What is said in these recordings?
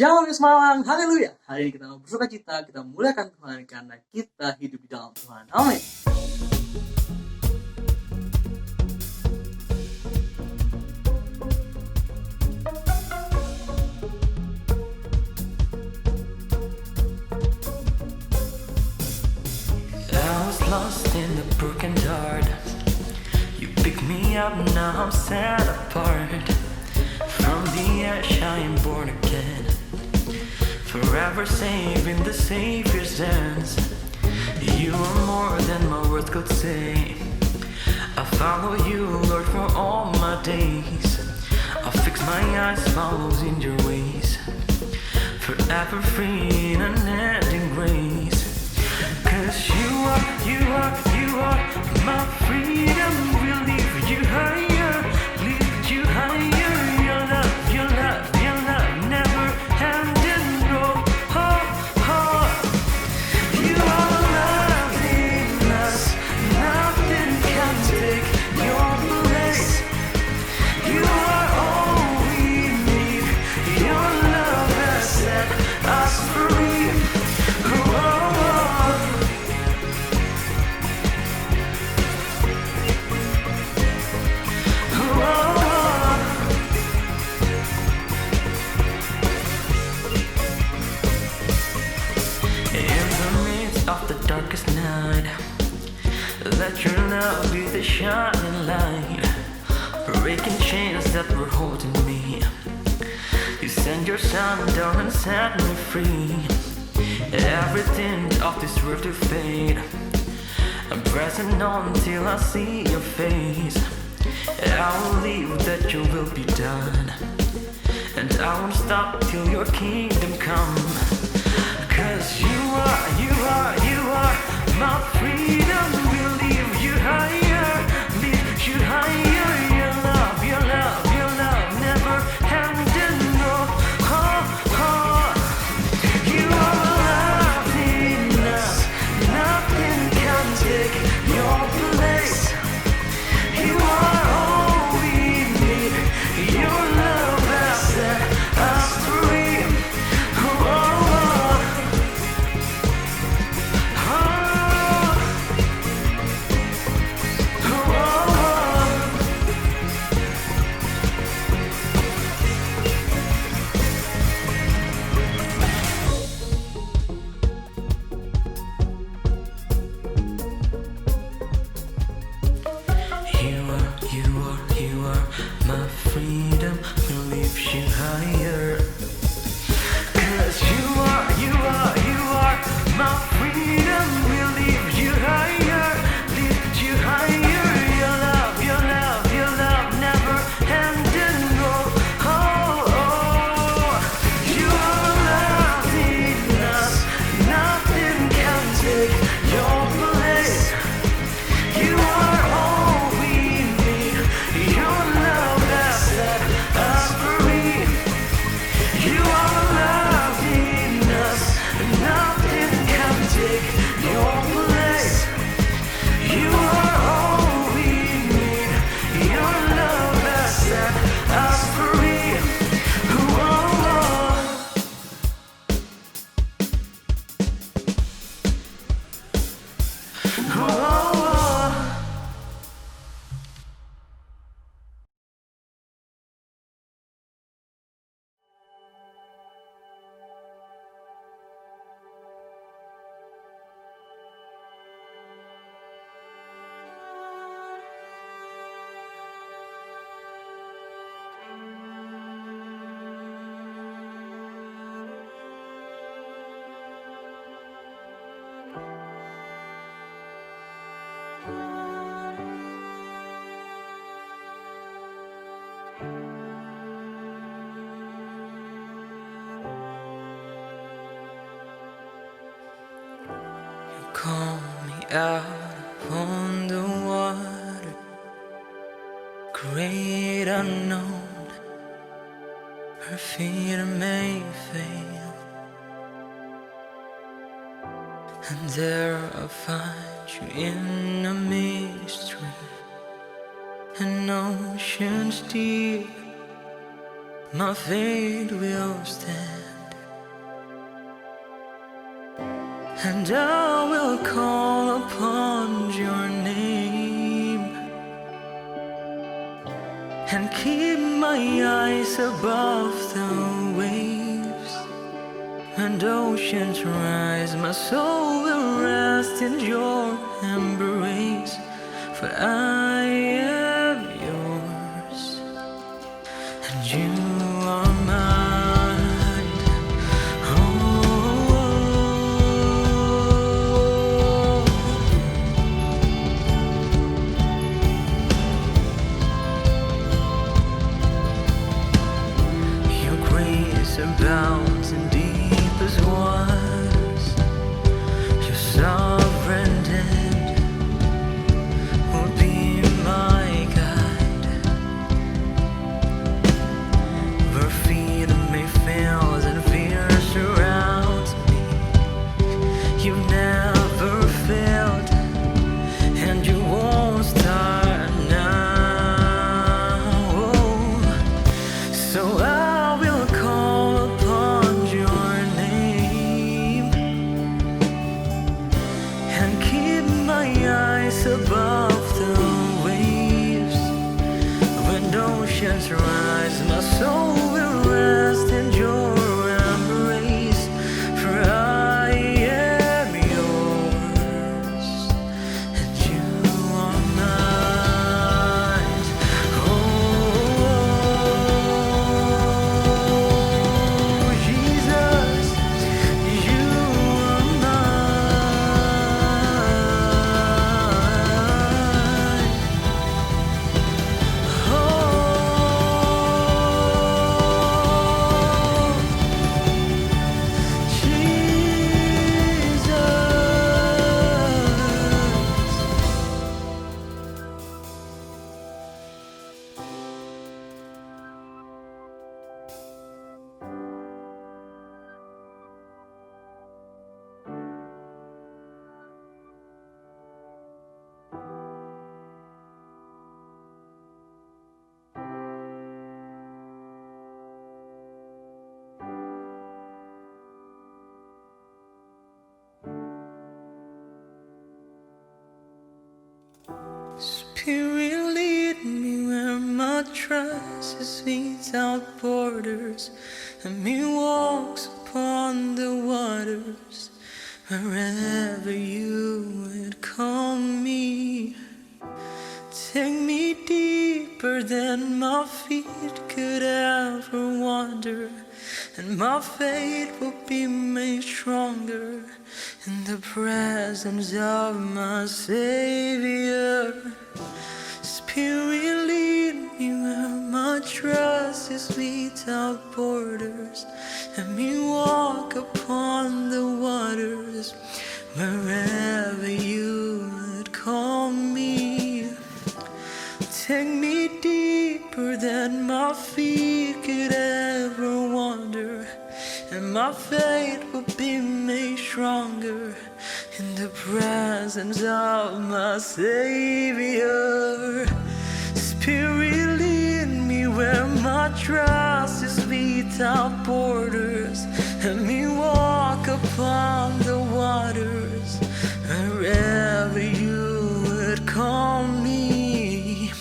Shalom ya Semarang, haleluya. Hari ini kita mau bersuka cita, kita memuliakan Tuhan karena kita hidup di dalam Tuhan. Amin. I was lost in the broken heart. You picked me up, now I'm set apart. From the ash I am born again, forever safe in the Savior's hands. You are more than my words could say. I follow you, Lord, for all my days. I fix my eyes, follows in your ways. Forever free in unending grace. 'Cause you are my freedom. Will lift you higher, lift you higher. Your love never ending. You are loving us, nothing can take your place. You are all we need. Your love has set us free. Of the darkest night, let your love be the shining light, breaking chains that were holding me. You send your son down and set me free. Everything of this world to fade, I'm pressing on till I see your face. I will believe that your will be done, and I won't stop till your kingdom come. 'Cause you are my freedom. Will lift you higher, lift you higher. Your love never ending. You are loving us, nothing can take your place. You are all we need. Your love has set us free. You are my freedom, will lift you higher. 'Cause you are my freedom, will lift you higher, lift you higher. Your love never ending. You are loving us, nothing can take your place. You are all we need. Your love has set us free. You are loving us, nothing can take your place. You are all we need. Your love has set us free. Call me out on the water, great unknown. Her feet may fail, and there I'll find you in a mystery, an ocean's deep. My faith will stand. and I will call upon your name and keep my eyes above the waves. And oceans rise, my soul will rest in your embrace, for I am yours and you are mine. Oh, your grace abounds in deepest waters. Your sovereign hand will be my guide. Where freedom may fail and fear surrounds me, you've never failed, and you won't start now. So I will call upon your name and keep my eyes above the waves. When oceans rise, my soul will rest in your embrace, for I am yours and you are mine. Oh, Jesus, you are mine. Spirit, lead me where my trust is without borders, and me walks upon the waters, wherever you would call me. Take me deeper than my feet could ever wander, and my faith will be made stronger in the presence of my Savior. Spirit, lead me where my trust is without borders, and me walk upon the waters, wherever you would call me. Take me deeper than my feet could ever wander, and my faith will be made stronger in the presence of my Savior. Spirit, lead me where my trust is without borders, and me walk upon the waters, wherever you would call me.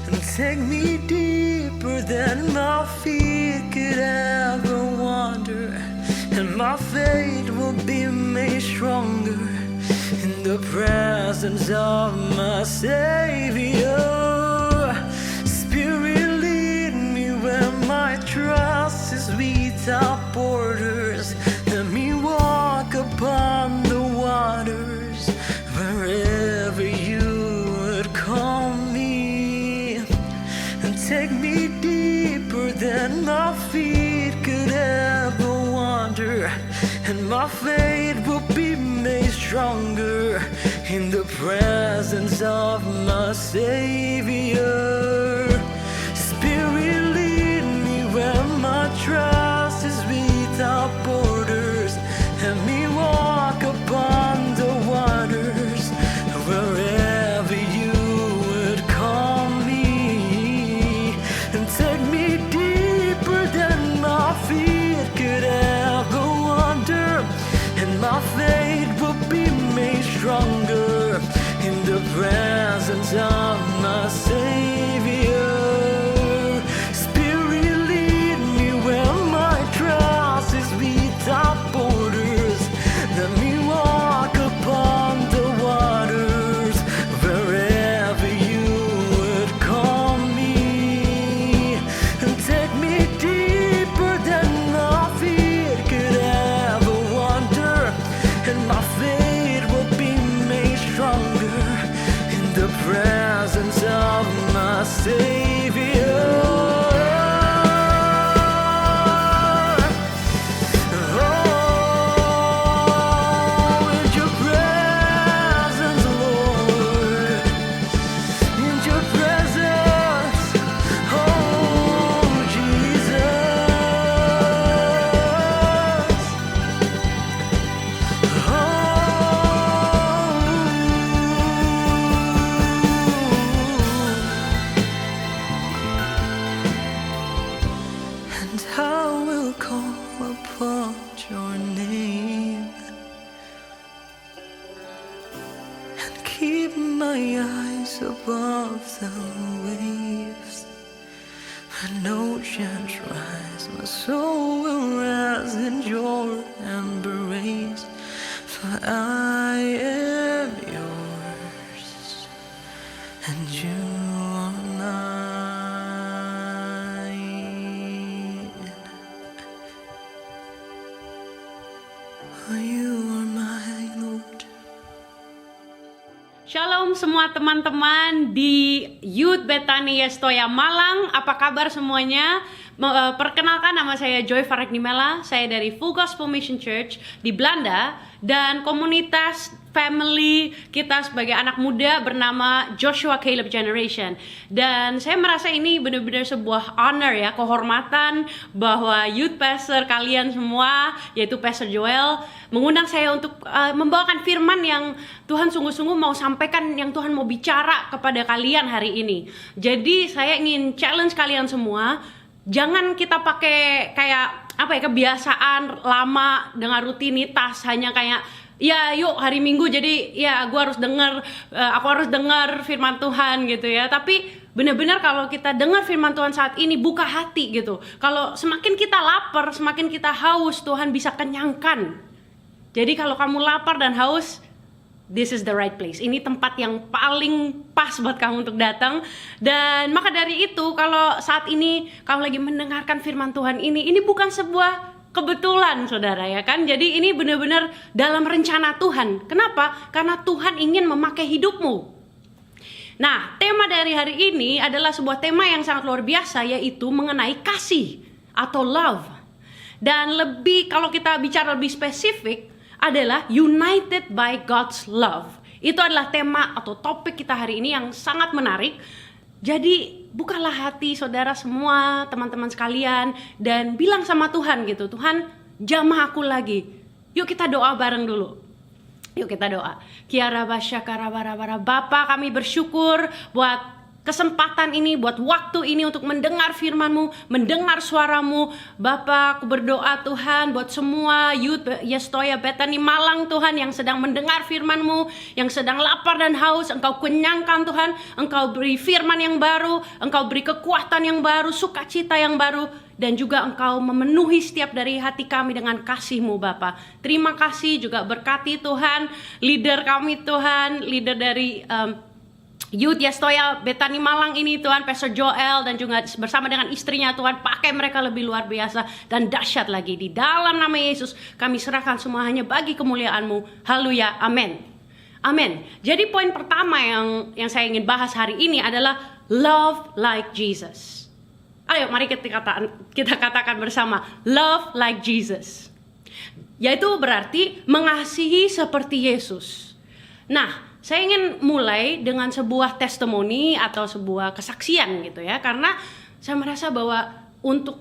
And take me deeper than my feet could ever wander, and my faith will be made stronger in the presence of my Savior. Spirit, lead me where my trust is without borders, let me walk upon the waters, wherever you would call me. And take me deeper than my feet could ever wander, and my faith will be made stronger in the presence of my Savior. Spirit, lead me where my trust is without borders, and me walk upon the waters, wherever you would call me. And take me deeper than my feet could ever wander, and my faith Savior. Oh, in your presence, Lord, in your presence, oh Jesus, and I will call upon your name and keep my eyes above the waves. When oceans rise, my soul will rise in your embrace. For I am yours, and you are mine. Oh, you are my Lord. Shalom semua teman-teman di Youth Bethany Yestoya Malang. Apa kabar semuanya? Perkenalkan, nama saya Joy Fareknimela. Saya dari Full Gospel Mission Church di Belanda. Dan komunitas family kita sebagai anak muda bernama Joshua Caleb Generation. Dan saya merasa ini benar-benar sebuah honor ya, kehormatan bahwa youth pastor kalian semua, yaitu Pastor Joel, mengundang saya untuk membawakan firman yang Tuhan sungguh-sungguh mau sampaikan, yang Tuhan mau bicara kepada kalian hari ini. Jadi saya ingin challenge kalian semua, jangan kita pakai kayak kebiasaan lama dengan rutinitas, hanya kayak ya yuk hari Minggu jadi ya aku harus dengar firman Tuhan gitu ya. Tapi benar-benar kalau kita dengar firman Tuhan saat ini, buka hati gitu. Kalau semakin kita lapar, semakin kita haus, Tuhan bisa kenyangkan. Jadi kalau kamu lapar dan haus, this is the right place. Ini tempat yang paling pas buat kamu untuk datang. Dan maka dari itu, kalau saat ini kamu lagi mendengarkan firman Tuhan ini bukan sebuah kebetulan, saudara, ya kan? Jadi ini benar-benar dalam rencana Tuhan. Kenapa? Karena Tuhan ingin memakai hidupmu. Nah, tema dari hari ini adalah sebuah tema yang sangat luar biasa, yaitu mengenai kasih atau love. Dan kalau kita bicara lebih spesifik, adalah United by God's Love. Itu adalah tema atau topik kita hari ini yang sangat menarik. Jadi bukalah hati saudara semua, teman-teman sekalian, dan bilang sama Tuhan gitu, Tuhan jamah aku lagi. Yuk kita doa bareng dulu. Yuk kita doa. Bapa, kami bersyukur buat kesempatan ini, buat waktu ini untuk mendengar firman-Mu, mendengar suara-Mu. Bapa, aku berdoa Tuhan buat semua Youth Yestoya Bethany Malang Tuhan yang sedang mendengar firman-Mu, yang sedang lapar dan haus. Engkau kenyangkan Tuhan, Engkau beri firman yang baru, Engkau beri kekuatan yang baru, sukacita yang baru, dan juga Engkau memenuhi setiap dari hati kami dengan kasih-Mu Bapa. Terima kasih, juga berkati Tuhan leader kami Tuhan, leader dari Youth Yestoya Bethany Malang ini Tuhan, Pastor Joel, dan juga bersama dengan istrinya Tuhan, pakai mereka lebih luar biasa dan dahsyat lagi. Di dalam nama Yesus kami serahkan semua hanya bagi kemuliaan-Mu. Haleluya, amin. Amin. Jadi poin pertama yang saya ingin bahas hari ini adalah love like Jesus. Ayo mari kita katakan bersama, love like Jesus. Yaitu berarti mengasihi seperti Yesus. Nah, saya ingin mulai dengan sebuah testimoni atau sebuah kesaksian gitu ya, karena saya merasa bahwa untuk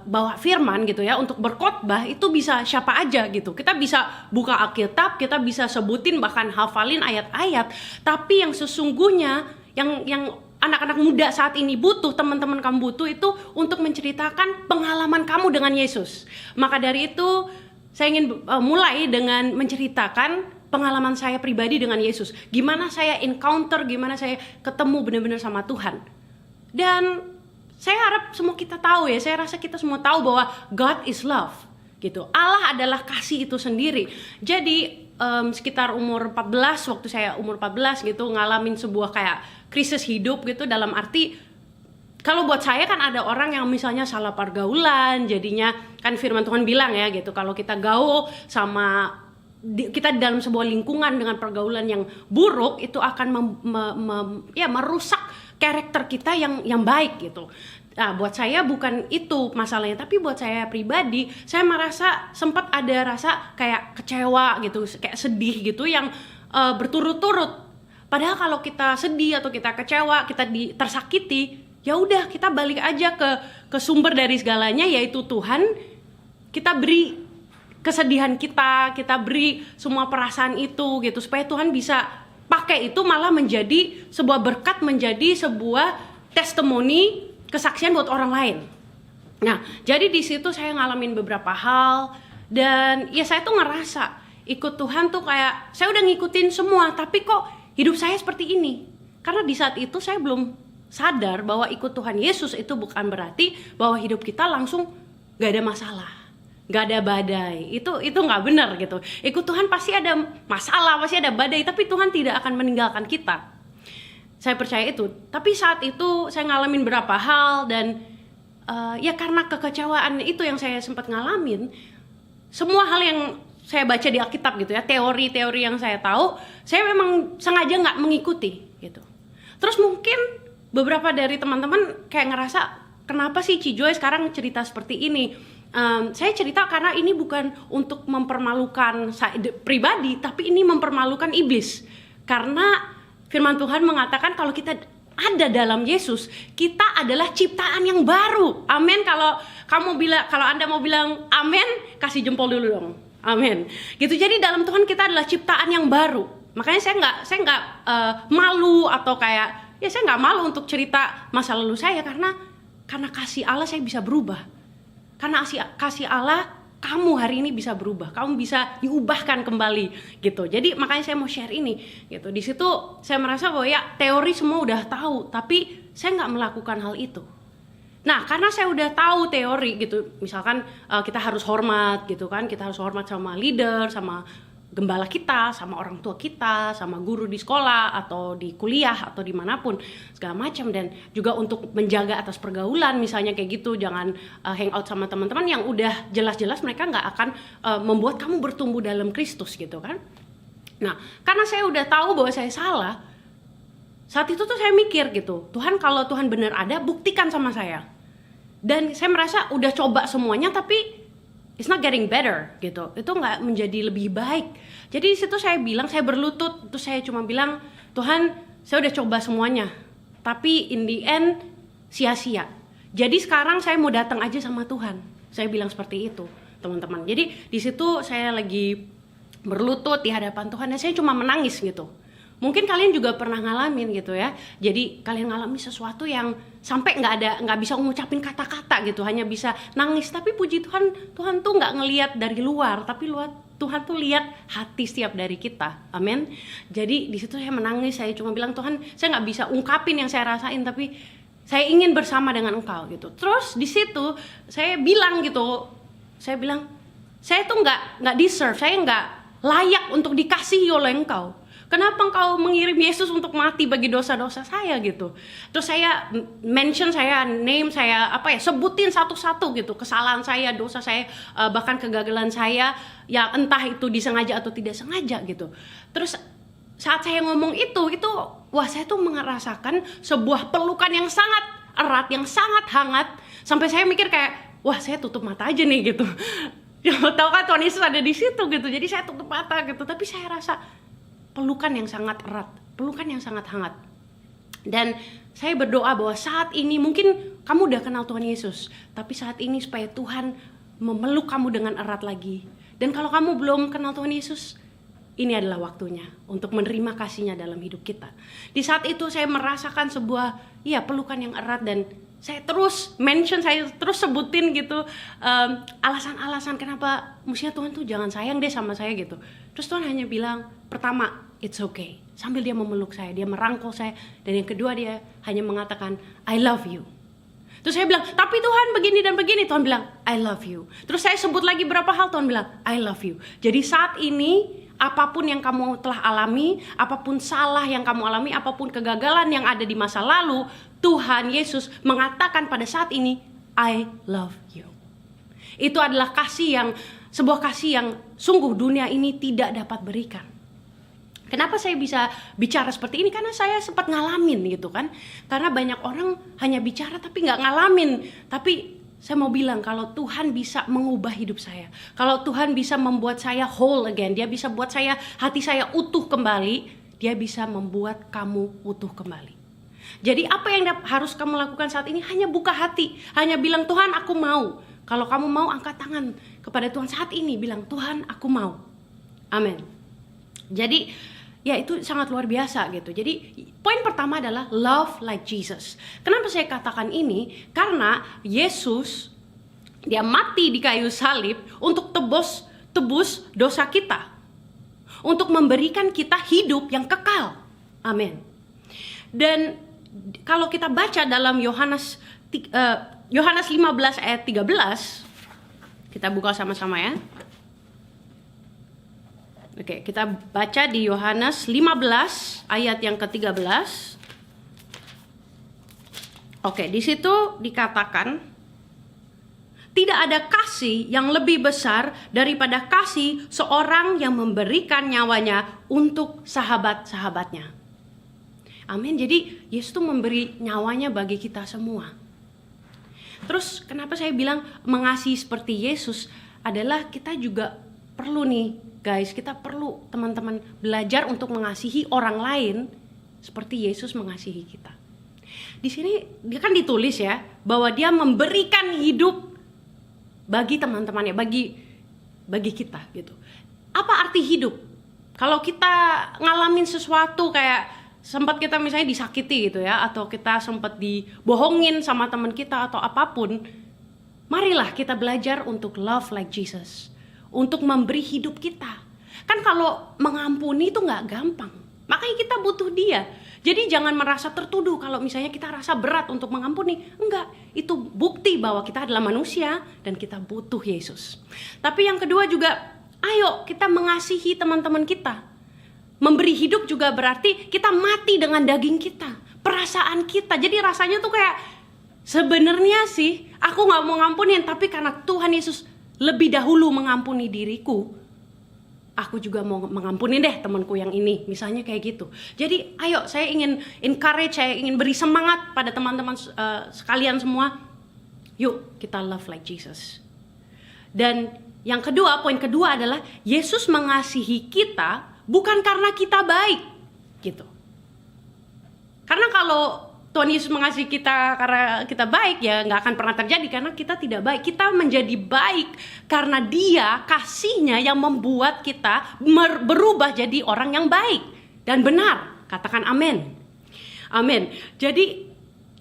bawa firman gitu ya, untuk berkhotbah itu bisa siapa aja gitu. Kita bisa buka Alkitab, kita bisa sebutin bahkan hafalin ayat-ayat, tapi yang sesungguhnya yang anak-anak muda saat ini butuh, teman-teman kamu butuh itu untuk menceritakan pengalaman kamu dengan Yesus. Maka dari itu saya ingin mulai dengan menceritakan pengalaman saya pribadi dengan Yesus. Gimana saya encounter, gimana saya ketemu benar-benar sama Tuhan. Dan saya harap semua kita tahu ya, saya rasa kita semua tahu bahwa God is love gitu. Allah adalah kasih itu sendiri. Jadi sekitar umur 14, waktu saya umur 14 gitu, ngalamin sebuah kayak krisis hidup gitu, dalam arti kalau buat saya kan ada orang yang misalnya salah pergaulan, jadinya kan firman Tuhan bilang ya gitu, kalau kita gaul sama kita di dalam sebuah lingkungan dengan pergaulan yang buruk, itu akan merusak karakter kita yang baik gitu. Nah, buat saya bukan itu masalahnya, tapi buat saya pribadi, saya merasa sempat ada rasa kayak kecewa gitu, kayak sedih gitu yang berturut-turut. Padahal kalau kita sedih atau kita kecewa, kita tersakiti, ya udah kita balik aja ke sumber dari segalanya, yaitu Tuhan. Kita beri kesedihan kita beri semua perasaan itu gitu, supaya Tuhan bisa pakai itu malah menjadi sebuah berkat, menjadi sebuah testimoni, kesaksian buat orang lain. Nah, jadi di situ saya ngalamin beberapa hal, dan ya saya tuh ngerasa ikut Tuhan tuh kayak saya udah ngikutin semua, tapi kok hidup saya seperti ini. Karena di saat itu saya belum sadar bahwa ikut Tuhan Yesus itu bukan berarti bahwa hidup kita langsung gak ada masalah, gak ada badai. Itu gak benar gitu. Ikut Tuhan pasti ada masalah, pasti ada badai, tapi Tuhan tidak akan meninggalkan kita. Saya percaya itu. Tapi saat itu saya ngalamin beberapa hal, dan ya karena kekecewaan itu yang saya sempat ngalamin, semua hal yang saya baca di Alkitab gitu ya, teori-teori yang saya tahu, saya memang sengaja nggak mengikuti gitu. Terus mungkin beberapa dari teman-teman kayak ngerasa, kenapa sih Ci Joy sekarang cerita seperti ini? Saya cerita karena ini bukan untuk mempermalukan saya pribadi, tapi ini mempermalukan iblis. Karena firman Tuhan mengatakan kalau kita ada dalam Yesus, kita adalah ciptaan yang baru. Amin. Kalau Anda mau bilang amin, kasih jempol dulu dong. Amin. Gitu. Jadi dalam Tuhan kita adalah ciptaan yang baru. Makanya saya nggak malu, atau kayak ya saya nggak malu untuk cerita masa lalu saya, karena kasih Allah saya bisa berubah. Karena kasih Allah, kamu hari ini bisa berubah, kamu bisa diubahkan kembali gitu. Jadi makanya saya mau share ini gitu. Di situ saya merasa bahwa ya teori semua udah tahu, tapi saya nggak melakukan hal itu. Nah, karena saya udah tahu teori gitu, misalkan kita harus hormat gitu kan, kita harus hormat sama leader, sama gembala kita, sama orang tua kita, sama guru di sekolah atau di kuliah atau dimanapun segala macam, dan juga untuk menjaga atas pergaulan misalnya kayak gitu, jangan hangout sama teman-teman yang udah jelas-jelas mereka nggak akan membuat kamu bertumbuh dalam Kristus gitu kan. Nah, karena saya udah tahu bahwa saya salah, saat itu tuh saya mikir gitu, Tuhan, kalau Tuhan benar ada, buktikan sama saya. Dan saya merasa udah coba semuanya, tapi it's not getting better gitu. Itu nggak menjadi lebih baik. Jadi di situ saya bilang, saya berlutut, terus saya cuma bilang, Tuhan, saya udah coba semuanya, tapi in the end sia-sia. Jadi sekarang saya mau datang aja sama Tuhan. Saya bilang seperti itu, teman-teman. Jadi di situ saya lagi berlutut di hadapan Tuhan, dan saya cuma menangis gitu. Mungkin kalian juga pernah ngalamin gitu ya. Jadi kalian ngalami sesuatu yang sampai nggak bisa ngucapin kata-kata gitu, hanya bisa nangis. Tapi puji Tuhan, Tuhan tuh nggak ngelihat dari luar, tapi Tuhan tuh lihat hati setiap dari kita. Amin. Jadi di situ saya menangis. Saya cuma bilang, Tuhan, saya nggak bisa ungkapin yang saya rasain, tapi saya ingin bersama dengan Engkau gitu. Terus di situ saya bilang gitu, saya bilang, saya tuh nggak deserve, saya nggak layak untuk dikasihi oleh Engkau. Kenapa Engkau mengirim Yesus untuk mati bagi dosa-dosa saya gitu. Terus saya mention, saya name, saya sebutin satu-satu gitu, kesalahan saya, dosa saya, bahkan kegagalan saya, ya entah itu disengaja atau tidak sengaja gitu. Terus saat saya ngomong itu wah, saya tuh merasakan sebuah pelukan yang sangat erat, yang sangat hangat, sampai saya mikir kayak, wah, saya tutup mata aja nih gitu. Tahu kan Tuhan Yesus ada di situ gitu. Jadi saya tutup mata gitu, tapi saya rasa pelukan yang sangat erat, pelukan yang sangat hangat. Dan saya berdoa bahwa saat ini mungkin kamu udah kenal Tuhan Yesus, tapi saat ini supaya Tuhan memeluk kamu dengan erat lagi. Dan kalau kamu belum kenal Tuhan Yesus, ini adalah waktunya untuk menerima kasih-Nya dalam hidup kita. Di saat itu saya merasakan sebuah pelukan yang erat, dan saya terus mention, saya terus sebutin gitu alasan-alasan kenapa mestinya Tuhan tuh jangan sayang deh sama saya gitu. Terus Tuhan hanya bilang, pertama, it's okay. Sambil dia memeluk saya, dia merangkul saya. Dan yang kedua, dia hanya mengatakan, I love you. Terus saya bilang, tapi Tuhan begini dan begini. Tuhan bilang, I love you. Terus saya sebut lagi berapa hal, Tuhan bilang, I love you. Jadi saat ini, apapun yang kamu telah alami, apapun salah yang kamu alami, apapun kegagalan yang ada di masa lalu, Tuhan Yesus mengatakan pada saat ini, I love you. Itu adalah sebuah kasih yang sungguh dunia ini tidak dapat berikan. Kenapa saya bisa bicara seperti ini? Karena saya sempat ngalamin gitu kan. Karena banyak orang hanya bicara tapi nggak ngalamin. Tapi saya mau bilang kalau Tuhan bisa mengubah hidup saya. Kalau Tuhan bisa membuat saya whole again. Dia bisa buat hati saya utuh kembali. Dia bisa membuat kamu utuh kembali. Jadi apa yang harus kamu lakukan saat ini? Hanya buka hati. Hanya bilang, Tuhan aku mau. Kalau kamu mau, angkat tangan kepada Tuhan saat ini. Bilang, Tuhan aku mau. Amin. Jadi ya itu sangat luar biasa gitu. Jadi poin pertama adalah love like Jesus. Kenapa saya katakan ini? Karena Yesus dia mati di kayu salib untuk tebus dosa kita. Untuk memberikan kita hidup yang kekal. Amin. Dan kalau kita baca dalam Yohanes 15 ayat 13, kita buka sama-sama ya. Oke, kita baca di Yohanes 15 ayat yang ke-13. Oke, di situ dikatakan tidak ada kasih yang lebih besar daripada kasih seorang yang memberikan nyawanya untuk sahabat-sahabatnya. Amin. Jadi Yesus tuh memberi nyawanya bagi kita semua. Terus kenapa saya bilang mengasihi seperti Yesus adalah kita juga perlu nih guys, kita perlu teman-teman belajar untuk mengasihi orang lain seperti Yesus mengasihi kita. Di sini dia kan ditulis ya bahwa dia memberikan hidup bagi teman-temannya, bagi kita gitu. Apa arti hidup? Kalau kita ngalamin sesuatu kayak sempat kita misalnya disakiti gitu ya, atau kita sempat dibohongin sama teman kita atau apapun, marilah kita belajar untuk love like Jesus. Untuk memberi hidup kita. Kan kalau mengampuni itu gak gampang. Makanya kita butuh dia. Jadi jangan merasa tertuduh kalau misalnya kita rasa berat untuk mengampuni. Enggak, itu bukti bahwa kita adalah manusia dan kita butuh Yesus. Tapi yang kedua juga, ayo kita mengasihi teman-teman kita. Memberi hidup juga berarti kita mati dengan daging kita. Perasaan kita. Jadi rasanya tuh kayak, sebenarnya sih aku gak mau ngampunin. Tapi karena Tuhan Yesus lebih dahulu mengampuni diriku, aku juga mau mengampuni deh temanku yang ini, misalnya kayak gitu. Jadi ayo, saya ingin encourage, saya ingin beri semangat pada teman-teman sekalian semua. Yuk kita love like Jesus. Dan yang kedua, poin kedua adalah Yesus mengasihi kita bukan karena kita baik gitu. Karena kalau Tuhan Yesus mengasihi kita karena kita baik, ya nggak akan pernah terjadi karena kita tidak baik. Kita menjadi baik karena Dia, kasihnya yang membuat kita berubah jadi orang yang baik dan benar. Katakan amin. Amin. Jadi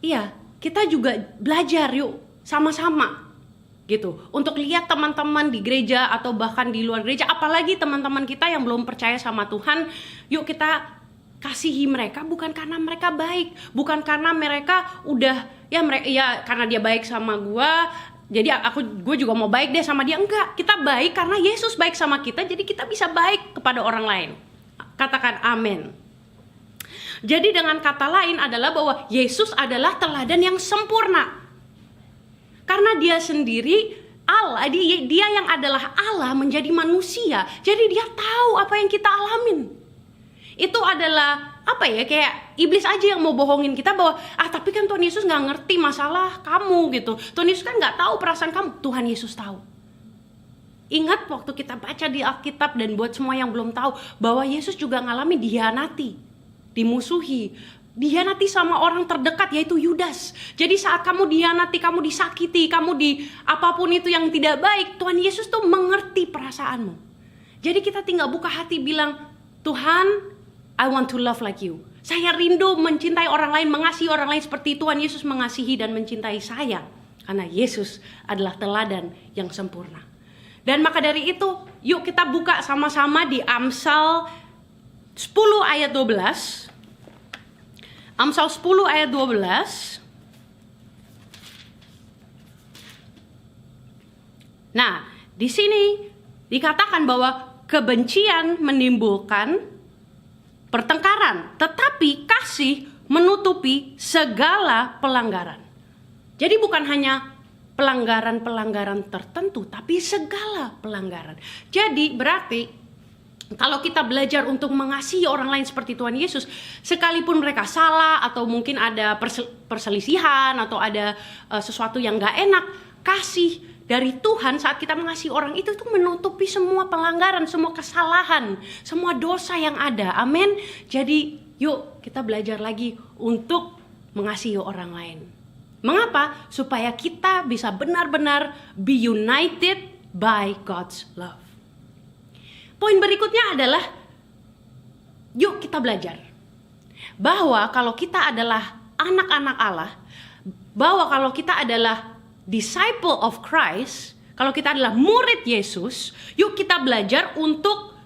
iya, kita juga belajar yuk sama-sama gitu. Untuk lihat teman-teman di gereja atau bahkan di luar gereja, apalagi teman-teman kita yang belum percaya sama Tuhan, yuk kita kasihi mereka bukan karena mereka baik, bukan karena mereka udah karena dia baik sama gue, jadi gue juga mau baik deh sama dia. Enggak, kita baik karena Yesus baik sama kita, jadi kita bisa baik kepada orang lain. Katakan amin. Jadi dengan kata lain adalah bahwa Yesus adalah teladan yang sempurna. Karena dia sendiri Allah, dia yang adalah Allah menjadi manusia, jadi dia tahu apa yang kita alamin. Itu adalah kayak iblis aja yang mau bohongin kita bahwa tapi kan Tuhan Yesus nggak ngerti masalah kamu gitu. Tuhan Yesus kan nggak tahu perasaan kamu. Tuhan Yesus tahu. Ingat waktu kita baca di Alkitab, dan buat semua yang belum tahu, bahwa Yesus juga ngalami dihianati, dimusuhi, dihianati sama orang terdekat yaitu Yudas. Jadi saat kamu dihianati, kamu disakiti, kamu di apapun itu yang tidak baik, Tuhan Yesus tuh mengerti perasaanmu. Jadi kita tinggal buka hati bilang, Tuhan, I want to love like you. Saya rindu mencintai orang lain, mengasihi orang lain seperti Tuhan Yesus mengasihi dan mencintai saya. Karena Yesus adalah teladan yang sempurna. Dan maka dari itu, yuk kita buka sama-sama di Amsal 10 ayat 12. Amsal 10 ayat 12. Nah, di sini dikatakan bahwa kebencian menimbulkan pertengkaran, tetapi kasih menutupi segala pelanggaran. Jadi bukan hanya pelanggaran-pelanggaran tertentu, tapi segala pelanggaran. Jadi berarti Kalau kita belajar untuk mengasihi orang lain seperti Tuhan Yesus, sekalipun mereka salah atau mungkin ada perselisihan atau ada sesuatu yang gak enak, kasih dari Tuhan saat kita mengasihi orang itu tuh menutupi semua pelanggaran, semua kesalahan, semua dosa yang ada. Amin. Jadi yuk kita belajar lagi untuk mengasihi orang lain. Mengapa? Supaya kita bisa benar-benar be united by God's love. Poin berikutnya adalah, yuk kita belajar bahwa kalau kita adalah anak-anak Allah, bahwa kalau kita adalah disciple of Christ, kalau kita adalah murid Yesus, yuk kita belajar untuk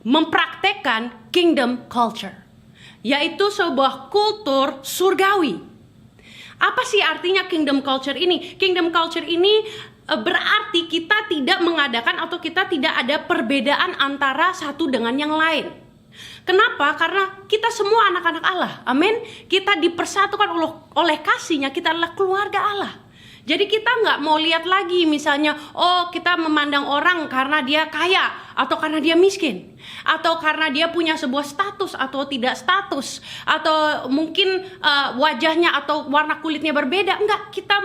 mempraktekkan kingdom culture, yaitu sebuah kultur surgawi. Apa sih artinya kingdom culture ini? Kingdom culture ini berarti kita tidak mengadakan atau kita tidak ada perbedaan antara satu dengan yang lain. Kenapa? Karena kita semua anak-anak Allah. Amin. Kita dipersatukan oleh kasih-Nya, kita adalah keluarga Allah. Jadi kita nggak mau lihat lagi misalnya, oh kita memandang orang karena dia kaya atau karena dia miskin, atau karena dia punya sebuah status atau tidak status, atau mungkin wajahnya atau warna kulitnya berbeda. Enggak, kita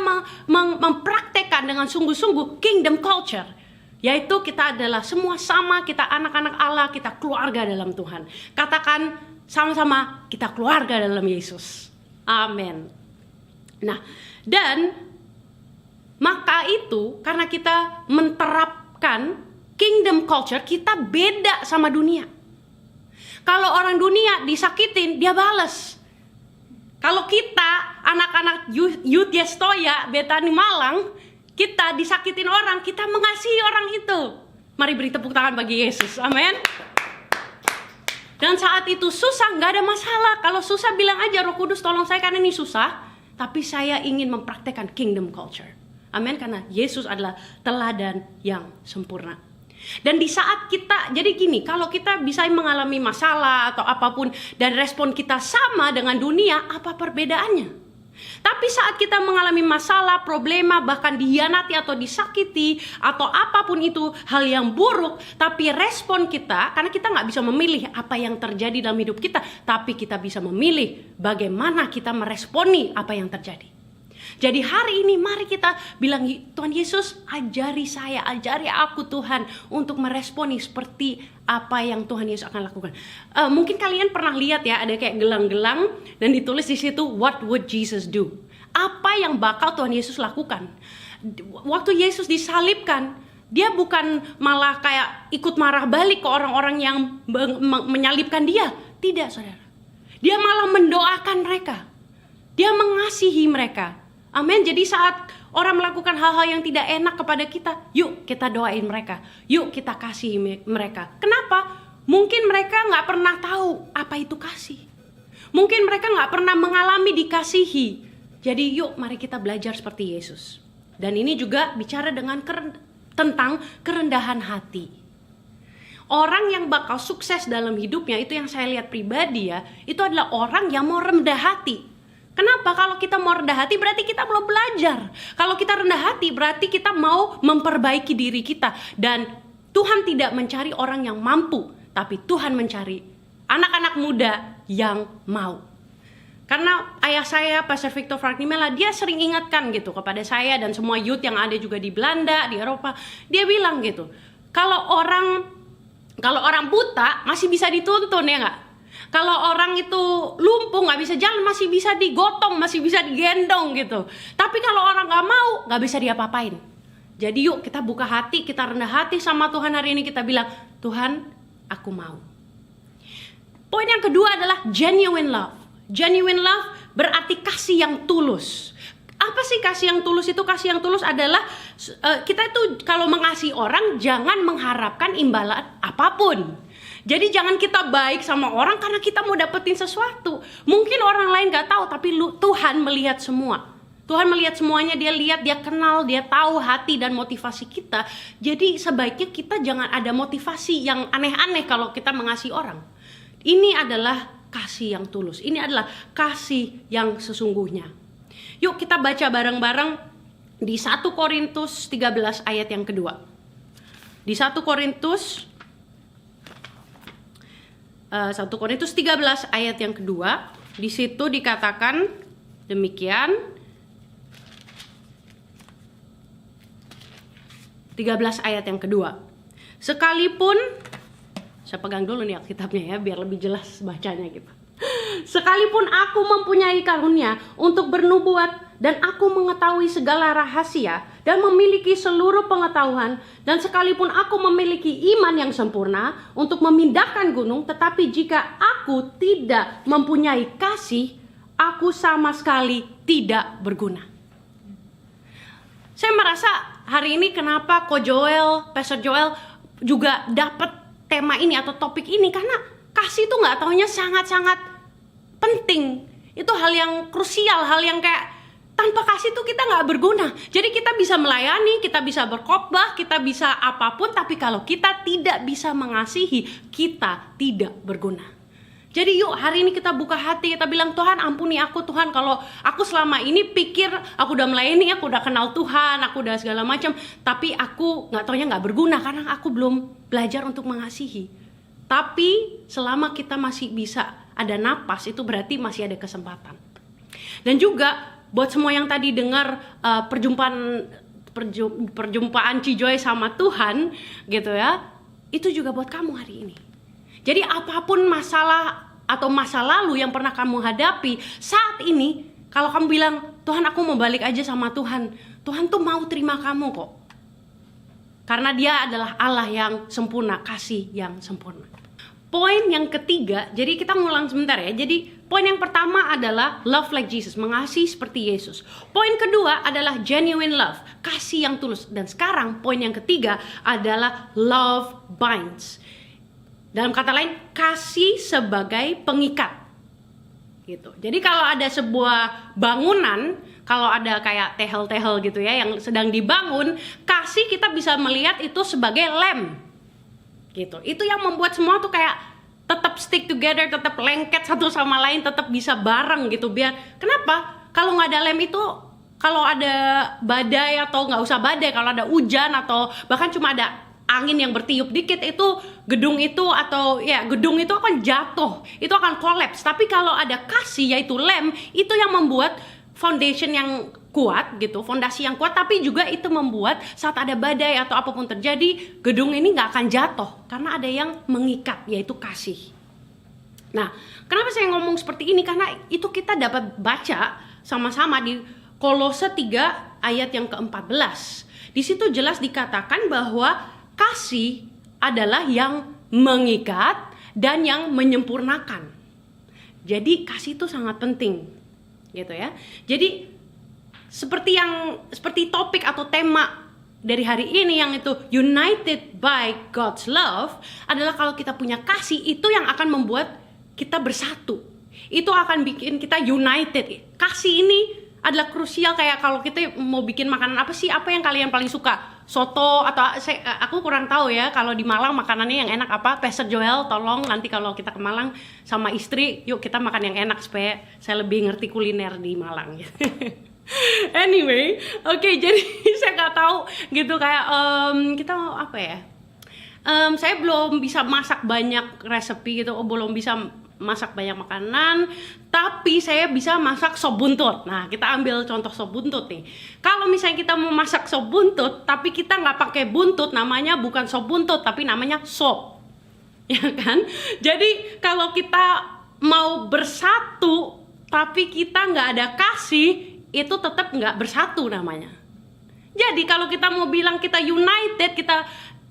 mempraktekkan dengan sungguh-sungguh kingdom culture, yaitu kita adalah semua sama, kita anak-anak Allah, kita keluarga dalam Tuhan. Katakan sama-sama, kita keluarga dalam Yesus. Amin. Nah, dan maka itu karena kita menerapkan kingdom culture, kita beda sama dunia. Kalau orang dunia disakitin, dia balas. Kalau kita anak-anak Youth Yestoya Betani Malang, kita disakitin orang, kita mengasihi orang itu. Mari beri tepuk tangan bagi Yesus. Amin. Dan saat itu susah, nggak ada masalah. Kalau susah bilang aja, Roh Kudus tolong saya karena ini susah, tapi saya ingin mempraktekkan kingdom culture. Amin, karena Yesus adalah teladan yang sempurna. Dan di saat kita, jadi gini, kalau kita bisa mengalami masalah atau apapun dan respon kita sama dengan dunia, apa perbedaannya? Tapi saat kita mengalami masalah, problema, bahkan dihianati atau disakiti atau apapun itu hal yang buruk, tapi respon kita, karena kita nggak bisa memilih apa yang terjadi dalam hidup kita, tapi kita bisa memilih bagaimana kita meresponi apa yang terjadi. Jadi hari ini mari kita bilang, Tuhan Yesus ajari saya, ajari aku Tuhan untuk meresponi seperti apa yang Tuhan Yesus akan lakukan. Mungkin kalian pernah lihat ya, ada kayak gelang-gelang dan ditulis di situ, what would Jesus do? Apa yang bakal Tuhan Yesus lakukan? Waktu Yesus disalibkan, dia bukan malah kayak ikut marah balik ke orang-orang yang menyalibkan dia. Tidak, saudara. Dia malah mendoakan mereka. Dia mengasihi mereka. Amin. Jadi saat orang melakukan hal-hal yang tidak enak kepada kita, yuk kita doain mereka, yuk kita kasih mereka. Kenapa? Mungkin mereka nggak pernah tahu apa itu kasih. Mungkin mereka nggak pernah mengalami dikasihi. Jadi yuk mari kita belajar seperti Yesus. Dan ini juga bicara dengan tentang kerendahan hati. Orang yang bakal sukses dalam hidupnya, itu yang saya lihat pribadi ya, itu adalah orang yang mau rendah hati. Kenapa? Kalau kita mau rendah hati berarti kita belum belajar. Kalau kita rendah hati berarti kita mau memperbaiki diri kita. Dan Tuhan tidak mencari orang yang mampu, tapi Tuhan mencari anak-anak muda yang mau. Karena ayah saya, Pastor Victor Fragnimela, dia sering ingatkan gitu kepada saya dan semua youth yang ada juga di Belanda, di Eropa. Dia bilang gitu, kalau orang buta masih bisa dituntun, ya nggak? Kalau orang itu lumpuh nggak bisa jalan, masih bisa digotong, masih bisa digendong gitu. Tapi kalau orang nggak mau, nggak bisa diapa-apain. Jadi yuk kita buka hati, kita rendah hati sama Tuhan hari ini, kita bilang, Tuhan aku mau. Poin yang kedua adalah genuine love. Genuine love berarti kasih yang tulus. Apa sih kasih yang tulus itu? Kasih yang tulus adalah kita itu kalau mengasihi orang jangan mengharapkan imbalan apapun. Jadi jangan kita baik sama orang karena kita mau dapetin sesuatu. Mungkin orang lain gak tahu, tapi Tuhan melihat semua. Tuhan melihat semuanya, dia lihat, dia kenal, dia tahu hati dan motivasi kita. Jadi sebaiknya kita jangan ada motivasi yang aneh-aneh kalau kita mengasihi orang. Ini adalah kasih yang tulus. Ini adalah kasih yang sesungguhnya. Yuk kita baca bareng-bareng di 1 Korintus 13 ayat yang kedua. Di 1 Korintus 1 Korintus 13 ayat yang kedua. Di situ dikatakan demikian. 13 ayat yang kedua. Sekalipun, saya pegang dulu nih Alkitabnya ya biar lebih jelas bacanya gitu. Sekalipun aku mempunyai karunia untuk bernubuat dan aku mengetahui segala rahasia dan memiliki seluruh pengetahuan, dan sekalipun aku memiliki iman yang sempurna untuk memindahkan gunung, tetapi jika aku tidak mempunyai kasih, aku sama sekali tidak berguna. Saya merasa hari ini kenapa Pastor Joel juga dapat tema ini atau topik ini, karena kasih itu nggak taunya sangat-sangat penting. Itu hal yang krusial, hal yang kayak tanpa kasih itu kita nggak berguna. Jadi kita bisa melayani, kita bisa berkhotbah, kita bisa apapun, tapi kalau kita tidak bisa mengasihi, kita tidak berguna. Jadi yuk hari ini kita buka hati, kita bilang, Tuhan ampuni aku Tuhan, kalau aku selama ini pikir aku udah melayani, aku udah kenal Tuhan, aku udah segala macam, tapi aku nggak taunya nggak berguna karena aku belum belajar untuk mengasihi. Tapi selama kita masih bisa ada napas, itu berarti masih ada kesempatan. Dan juga buat semua yang tadi dengar perjumpaan Cijoy sama Tuhan gitu ya, itu juga buat kamu hari ini. Jadi apapun masalah atau masa lalu yang pernah kamu hadapi saat ini, kalau kamu bilang, Tuhan aku mau balik aja sama Tuhan, Tuhan tuh mau terima kamu kok. Karena dia adalah Allah yang sempurna, kasih yang sempurna. Poin yang ketiga, jadi kita ngulang sebentar ya. Jadi poin yang pertama adalah love like Jesus, mengasihi seperti Yesus. Poin kedua adalah genuine love, kasih yang tulus. Dan sekarang poin yang ketiga adalah love binds. Dalam kata lain, kasih sebagai pengikat. Gitu. Jadi kalau ada sebuah bangunan, kalau ada kayak tehel-tehel gitu ya yang sedang dibangun, kasih kita bisa melihat itu sebagai lem. Gitu. Itu yang membuat semua tuh kayak tetap stick together, tetap lengket satu sama lain, tetap bisa bareng gitu. Biar kenapa? Kalau nggak ada lem itu, kalau ada badai atau nggak usah badai, kalau ada hujan atau bahkan cuma ada angin yang bertiup dikit, itu gedung itu akan jatuh, itu akan collapse. Tapi kalau ada kasih yaitu lem, itu yang membuat foundation yang kuat gitu, fondasi yang kuat, tapi juga itu membuat saat ada badai atau apapun terjadi, gedung ini nggak akan jatuh karena ada yang mengikat yaitu kasih. Nah, kenapa saya ngomong seperti ini? Karena itu kita dapat baca sama-sama di Kolose 3 ayat yang ke-14. Di situ jelas dikatakan bahwa kasih adalah yang mengikat dan yang menyempurnakan. Jadi kasih itu sangat penting, gitu ya. Jadi seperti topik atau tema dari hari ini yang itu united by God's love adalah kalau kita punya kasih, itu yang akan membuat kita bersatu. Itu akan bikin kita united. Kasih ini adalah krusial. Kayak kalau kita mau bikin makanan apa sih, apa yang kalian paling suka? Soto atau aku kurang tahu ya kalau di Malang makanannya yang enak apa. Pastor Joel tolong nanti kalau kita ke Malang sama istri, yuk kita makan yang enak supaya saya lebih ngerti kuliner di Malang. Anyway, oke, jadi saya nggak tahu gitu kayak kita mau apa ya? Saya belum bisa masak banyak resepi gitu, belum bisa masak banyak makanan, tapi saya bisa masak sop buntut. Nah, kita ambil contoh sop buntut nih. Kalau misalnya kita mau masak sop buntut, tapi kita nggak pakai buntut, namanya bukan sop buntut, tapi namanya sop, ya kan? Jadi kalau kita mau bersatu, tapi kita nggak ada kasih, itu tetap nggak bersatu namanya. Jadi kalau kita mau bilang kita united, kita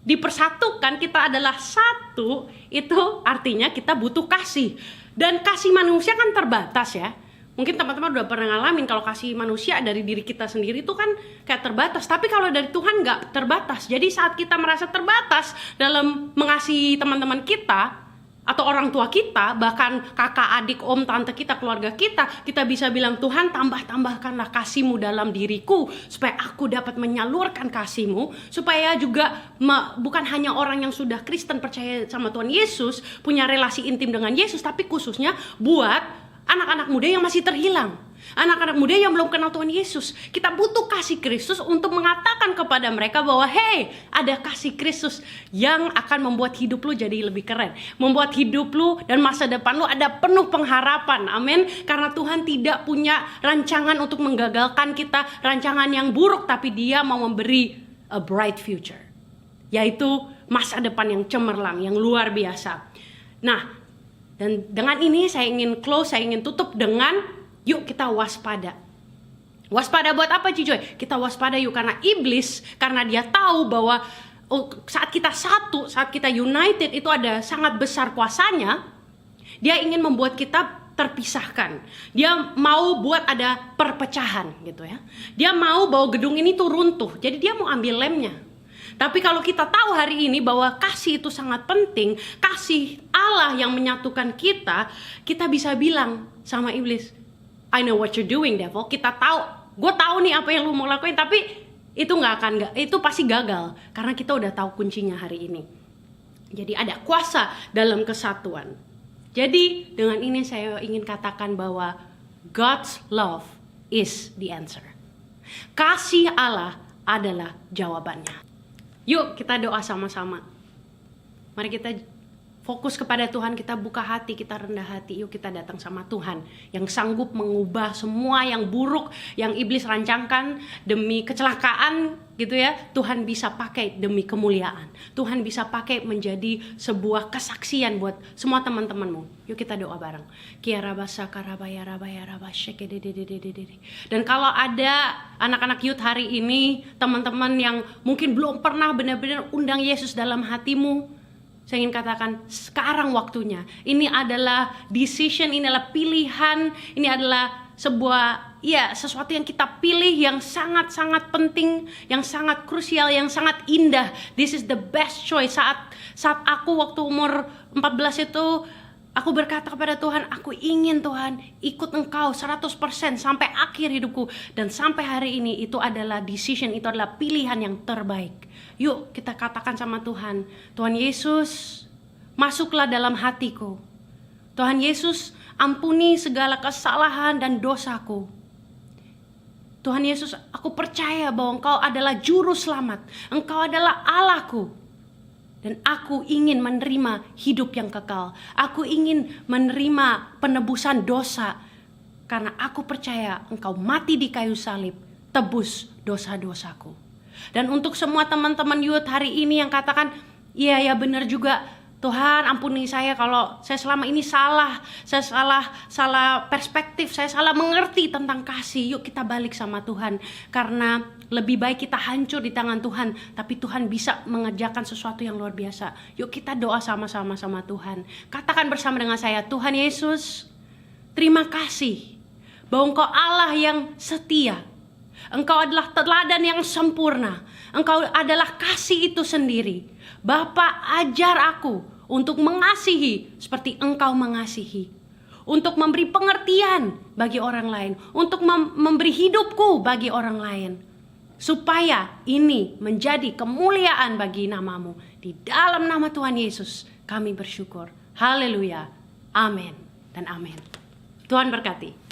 dipersatukan, kita adalah satu, itu artinya kita butuh kasih. Dan kasih manusia kan terbatas ya. Mungkin teman-teman udah pernah ngalamin kalau kasih manusia dari diri kita sendiri itu kan kayak terbatas. Tapi kalau dari Tuhan nggak terbatas. Jadi saat kita merasa terbatas dalam mengasihi teman-teman kita atau orang tua kita, bahkan kakak, adik, om, tante kita, keluarga kita bisa bilang, Tuhan tambahkanlah kasih-Mu dalam diriku, supaya aku dapat menyalurkan kasih-Mu, supaya juga bukan hanya orang yang sudah Kristen percaya sama Tuhan Yesus, punya relasi intim dengan Yesus, tapi khususnya buat anak-anak muda yang masih terhilang. Anak-anak muda yang belum kenal Tuhan Yesus, kita butuh kasih Kristus untuk mengatakan kepada mereka bahwa hey, ada kasih Kristus yang akan membuat hidup lu jadi lebih keren, membuat hidup lu dan masa depan lu ada penuh pengharapan. Amin. Karena Tuhan tidak punya rancangan untuk menggagalkan kita, rancangan yang buruk, tapi Dia mau memberi a bright future, yaitu masa depan yang cemerlang, yang luar biasa. Nah, dan dengan ini saya ingin close, saya ingin tutup dengan yuk kita waspada. Waspada buat apa Cijoy? Kita waspada yuk karena iblis, karena dia tahu bahwa saat kita satu, saat kita united itu ada sangat besar kuasanya. Dia ingin membuat kita terpisahkan. Dia mau buat ada perpecahan gitu ya. Dia mau bahwa gedung ini tuh runtuh. Jadi dia mau ambil lemnya. Tapi kalau kita tahu hari ini bahwa kasih itu sangat penting, kasih Allah yang menyatukan kita, kita bisa bilang sama iblis, I know what you're doing, devil. Kita tahu, gue tahu nih apa yang lu mau lakuin, tapi itu itu pasti gagal karena kita udah tahu kuncinya hari ini. Jadi ada kuasa dalam kesatuan. Jadi dengan ini saya ingin katakan bahwa God's love is the answer. Kasih Allah adalah jawabannya. Yuk kita doa sama-sama. Mari kita fokus kepada Tuhan, kita buka hati, kita rendah hati. Yuk kita datang sama Tuhan yang sanggup mengubah semua yang buruk yang iblis rancangkan demi kecelakaan gitu ya. Tuhan bisa pakai demi kemuliaan. Tuhan bisa pakai menjadi sebuah kesaksian buat semua teman-temanmu. Yuk kita doa bareng. Dan kalau ada anak-anak youth hari ini, teman-teman yang mungkin belum pernah benar-benar undang Yesus dalam hatimu, saya ingin katakan sekarang waktunya. Ini adalah decision, ini adalah pilihan, ini adalah sesuatu yang kita pilih yang sangat-sangat penting, yang sangat krusial, yang sangat indah. This is the best choice. Saat aku waktu umur 14 itu, aku berkata kepada Tuhan, aku ingin Tuhan ikut Engkau 100% sampai akhir hidupku. Dan sampai hari ini itu adalah decision, itu adalah pilihan yang terbaik. Yuk kita katakan sama Tuhan, Tuhan Yesus, masuklah dalam hatiku. Tuhan Yesus, ampuni segala kesalahan dan dosaku. Tuhan Yesus, aku percaya bahwa Engkau adalah juru selamat. Engkau adalah Allahku. Dan aku ingin menerima hidup yang kekal. Aku ingin menerima penebusan dosa. Karena aku percaya Engkau mati di kayu salib, tebus dosa-dosaku. Dan untuk semua teman-teman youth hari ini yang katakan, iya ya benar juga, Tuhan ampuni saya kalau saya selama ini salah. Saya salah perspektif, saya salah mengerti tentang kasih. Yuk kita balik sama Tuhan. Karena lebih baik kita hancur di tangan Tuhan, tapi Tuhan bisa mengerjakan sesuatu yang luar biasa. Yuk kita doa sama-sama sama Tuhan. Katakan bersama dengan saya, Tuhan Yesus, terima kasih bahwa Engkau Allah yang setia. Engkau adalah teladan yang sempurna. Engkau adalah kasih itu sendiri. Bapa, ajar aku untuk mengasihi seperti Engkau mengasihi. Untuk memberi pengertian bagi orang lain. Untuk memberi hidupku bagi orang lain. Supaya ini menjadi kemuliaan bagi namamu. Di dalam nama Tuhan Yesus kami bersyukur. Haleluya. Amin dan amin. Tuhan berkati.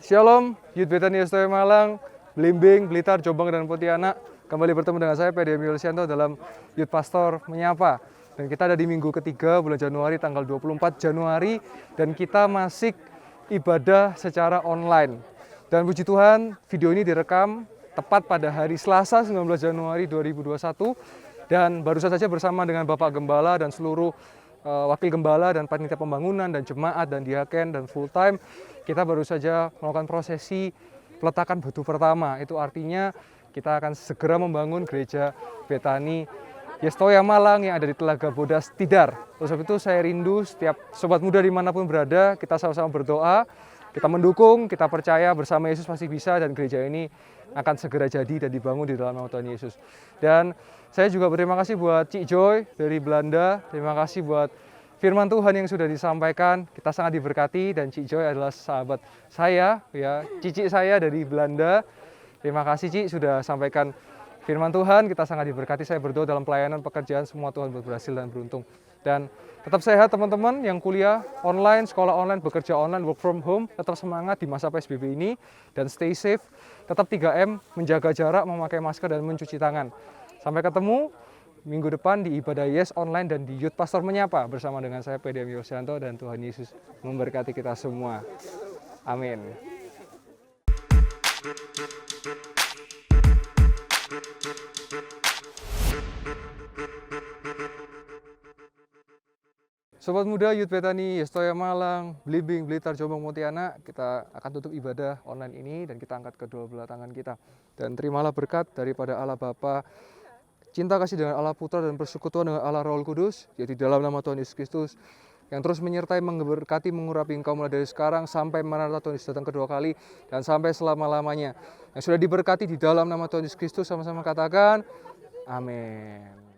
Shalom, Youth Bethany Yestoya Malang, Blimbing, Blitar, Jombang, dan Pontianak. Kembali bertemu dengan saya, Pedi Emil Sianto, dalam Youth Pastor Menyapa. Dan kita ada di minggu ketiga, bulan Januari, tanggal 24 Januari. Dan kita masih ibadah secara online. Dan puji Tuhan, video ini direkam tepat pada hari Selasa, 19 Januari 2021. Dan baru saja bersama dengan Bapak Gembala dan seluruh wakil gembala dan panitia pembangunan dan jemaat dan diaken dan full time, kita baru saja melakukan prosesi peletakan batu pertama. Itu artinya kita akan segera membangun gereja Bethany Yestoya Malang yang ada di Telaga Bodas Tidar. Oleh sebab itu saya rindu setiap sobat muda dimanapun berada, kita sama-sama berdoa, kita mendukung, kita percaya bersama Yesus pasti bisa, dan gereja ini akan segera jadi dan dibangun di dalam nama Tuhan Yesus. Dan saya juga berterima kasih buat Cik Joy dari Belanda. Terima kasih buat firman Tuhan yang sudah disampaikan. Kita sangat diberkati, dan Cik Joy adalah sahabat saya, ya, cici saya dari Belanda. Terima kasih Cik sudah sampaikan firman Tuhan, kita sangat diberkati. Saya berdoa dalam pelayanan pekerjaan semua Tuhan berhasil dan beruntung. Dan tetap sehat teman-teman yang kuliah online, sekolah online, bekerja online, work from home. Tetap semangat di masa PSBB ini dan stay safe. Tetap 3M, menjaga jarak, memakai masker dan mencuci tangan. Sampai ketemu minggu depan di ibadah Yes online dan di Youth Pastor Menyapa bersama dengan saya PDM Yosianto, dan Tuhan Yesus memberkati kita semua. Amin. Sobat muda Youth Bethany, Yestoya Malang, Blimbing, Blitar, Jombang, Pontianak, kita akan tutup ibadah online ini dan kita angkat kedua belah tangan kita. Dan terimalah berkat daripada Allah Bapa, cinta kasih dengan Allah Putra dan persekutuan dengan Allah Roh Kudus, yaitu dalam nama Tuhan Yesus Kristus, yang terus menyertai, memberkati, mengurapi engkau mulai dari sekarang sampai Maranatha Tuhan Yesus datang kedua kali, dan sampai selama-lamanya. Yang sudah diberkati di dalam nama Tuhan Yesus Kristus, sama-sama katakan, amin.